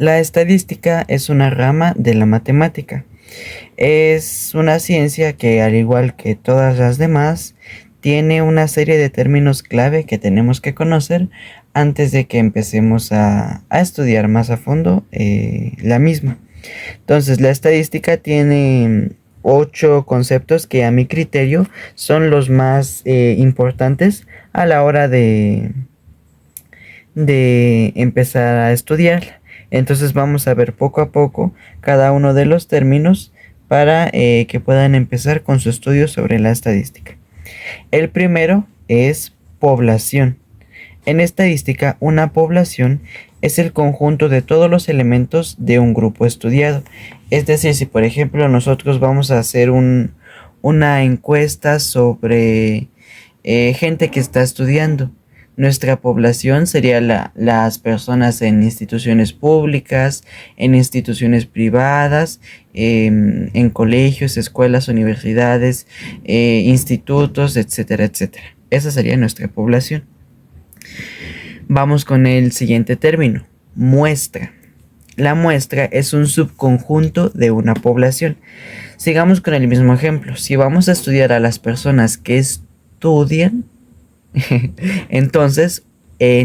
La estadística es una rama de la matemática. Es una ciencia que, al igual que todas las demás, tiene una serie de términos clave que tenemos que conocer antes de que empecemos a estudiar más a fondo la misma. Entonces, la estadística tiene 8 conceptos que a mi criterio son los más importantes a la hora de empezar a estudiar. Entonces vamos a ver poco a poco cada uno de los términos para que puedan empezar con su estudio sobre la estadística. El primero es población. En estadística, una población es el conjunto de todos los elementos de un grupo estudiado. Es decir, si por ejemplo nosotros vamos a hacer una encuesta sobre gente que está estudiando, nuestra población sería las personas en instituciones públicas, en instituciones privadas, en colegios, escuelas, universidades, institutos, etcétera, etcétera. Esa sería nuestra población. Vamos con el siguiente término, muestra. La muestra es un subconjunto de una población. Sigamos con el mismo ejemplo. Si vamos a estudiar a las personas que estudian, entonces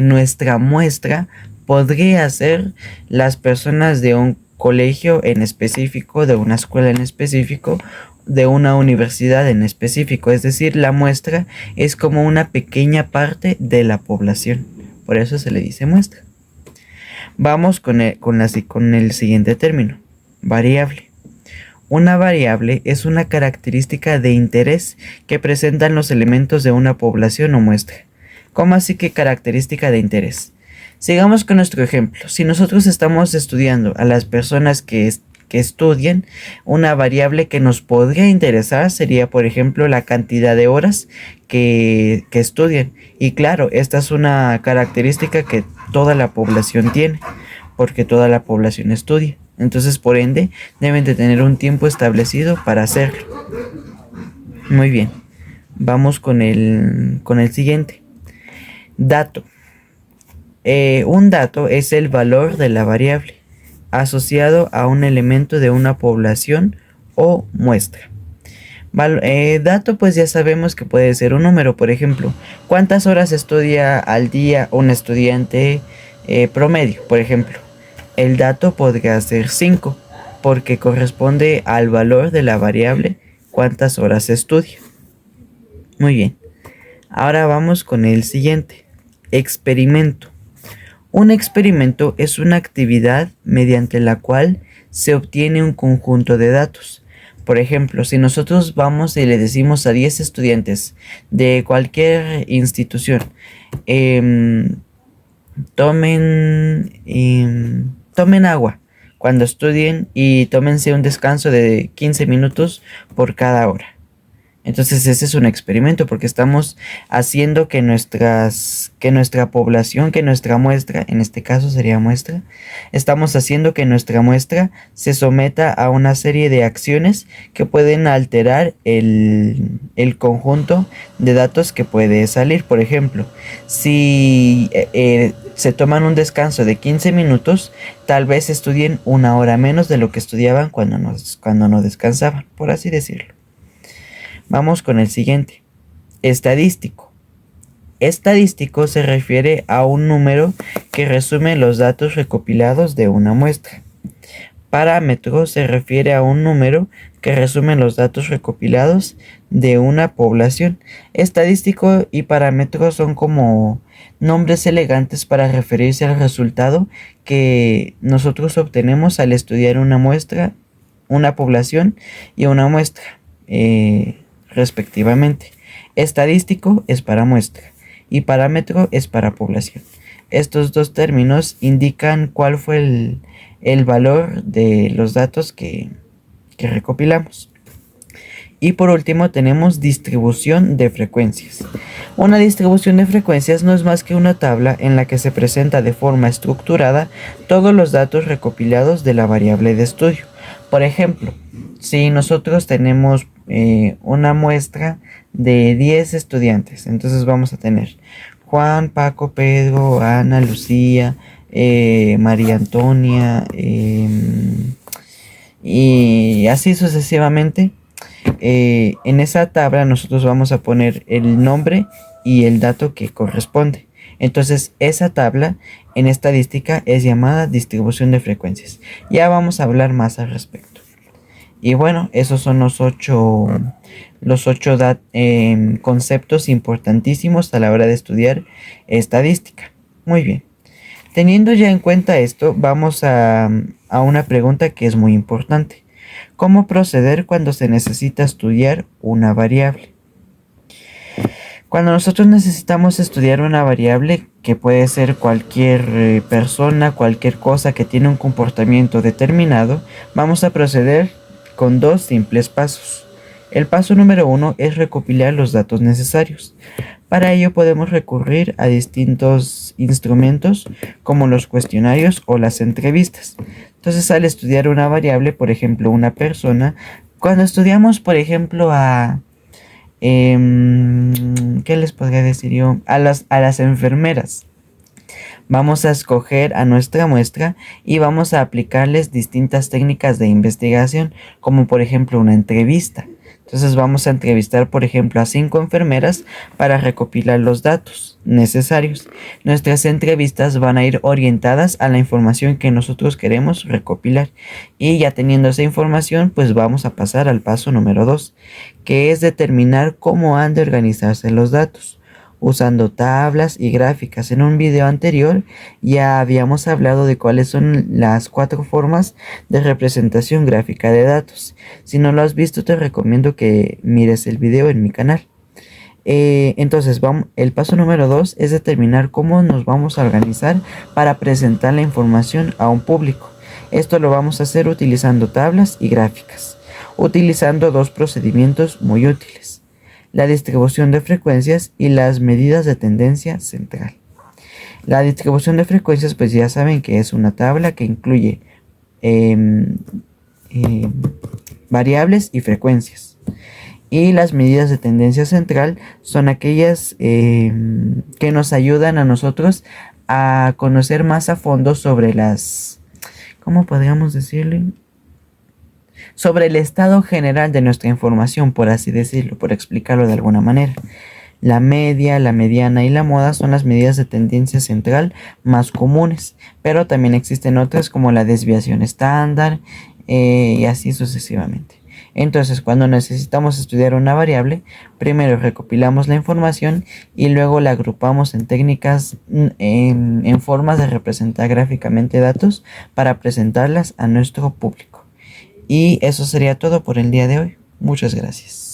nuestra muestra podría ser las personas de un colegio en específico, de una escuela en específico, de una universidad en específico. Es decir, la muestra es como una pequeña parte de la población. Por eso se le dice muestra. Vamos con el siguiente término, variable. Una variable es una característica de interés que presentan los elementos de una población o muestra. ¿Cómo así que característica de interés? Sigamos con nuestro ejemplo. Si nosotros estamos estudiando a las personas que estudian, una variable que nos podría interesar sería, por ejemplo, la cantidad de horas que estudian. Y claro, esta es una característica que toda la población tiene, porque toda la población estudia. Entonces, por ende, deben de tener un tiempo establecido para hacerlo. Muy bien. Vamos con el siguiente. Dato. Un dato es el valor de la variable asociado a un elemento de una población o muestra. Dato, pues ya sabemos que puede ser un número. Por ejemplo, ¿cuántas horas estudia al día un estudiante promedio? Por ejemplo, el dato podría ser 5 porque corresponde al valor de la variable cuántas horas estudia. Muy bien. Ahora vamos con el siguiente. Experimento. Un experimento es una actividad mediante la cual se obtiene un conjunto de datos. Por ejemplo, si nosotros vamos y le decimos a 10 estudiantes de cualquier institución, tomen agua cuando estudien y tómense un descanso de 15 minutos por cada hora. Entonces ese es un experimento porque estamos haciendo que nuestra población, que nuestra muestra, en este caso sería muestra, estamos haciendo que nuestra muestra se someta a una serie de acciones que pueden alterar el conjunto de datos que puede salir. Por ejemplo, si se toman un descanso de 15 minutos, tal vez estudien 1 hora menos de lo que estudiaban cuando no descansaban, por así decirlo. Vamos con el siguiente. Estadístico. Estadístico se refiere a un número que resume los datos recopilados de una muestra. Parámetro se refiere a un número que resume los datos recopilados de una población. Estadístico y parámetro son como nombres elegantes para referirse al resultado que nosotros obtenemos al estudiar una muestra, una población y una muestra. Respectivamente. Estadístico es para muestra y parámetro es para población. Estos dos términos indican cuál fue el valor de los datos que recopilamos. Y por último tenemos distribución de frecuencias. Una distribución de frecuencias no es más que una tabla en la que se presenta de forma estructurada todos los datos recopilados de la variable de estudio. Por ejemplo, si nosotros tenemos una muestra de 10 estudiantes, entonces vamos a tener Juan, Paco, Pedro, Ana, Lucía, María Antonia, y así sucesivamente. En esa tabla nosotros vamos a poner el nombre y el dato que corresponde. Entonces esa tabla en estadística es llamada distribución de frecuencias. Ya vamos a hablar más al respecto. Y bueno, esos son los ocho conceptos importantísimos a la hora de estudiar estadística. Muy bien. Teniendo ya en cuenta esto, vamos a una pregunta que es muy importante. ¿Cómo proceder cuando se necesita estudiar una variable? Cuando nosotros necesitamos estudiar una variable, que puede ser cualquier persona, cualquier cosa que tiene un comportamiento determinado, vamos a proceder con dos simples pasos. El paso número 1 es recopilar los datos necesarios. Para ello podemos recurrir a distintos instrumentos como los cuestionarios o las entrevistas. Entonces, al estudiar una variable, por ejemplo, una persona, cuando estudiamos, por ejemplo, ¿qué les podría decir yo? A las enfermeras. Vamos a escoger a nuestra muestra y vamos a aplicarles distintas técnicas de investigación, como por ejemplo una entrevista. Entonces vamos a entrevistar, por ejemplo, a 5 enfermeras para recopilar los datos necesarios. Nuestras entrevistas van a ir orientadas a la información que nosotros queremos recopilar. Y ya teniendo esa información, pues vamos a pasar al paso número 2, que es determinar cómo han de organizarse los datos. Usando tablas y gráficas. En un video anterior ya habíamos hablado de cuáles son las 4 formas de representación gráfica de datos. Si no lo has visto, te recomiendo que mires el video en mi canal. Entonces, el paso número 2 es determinar cómo nos vamos a organizar para presentar la información a un público. Esto lo vamos a hacer utilizando tablas y gráficas, utilizando dos procedimientos muy útiles: la distribución de frecuencias y las medidas de tendencia central. La distribución de frecuencias, pues ya saben que es una tabla que incluye variables y frecuencias. Y las medidas de tendencia central son aquellas que nos ayudan a nosotros a conocer más a fondo sobre ¿cómo podríamos decirle? Sobre el estado general de nuestra información, por así decirlo, por explicarlo de alguna manera. La media, la mediana y la moda son las medidas de tendencia central más comunes, pero también existen otras como la desviación estándar y así sucesivamente. Entonces, cuando necesitamos estudiar una variable, primero recopilamos la información y luego la agrupamos en técnicas, en formas de representar gráficamente datos para presentarlas a nuestro público. Y eso sería todo por el día de hoy. Muchas gracias.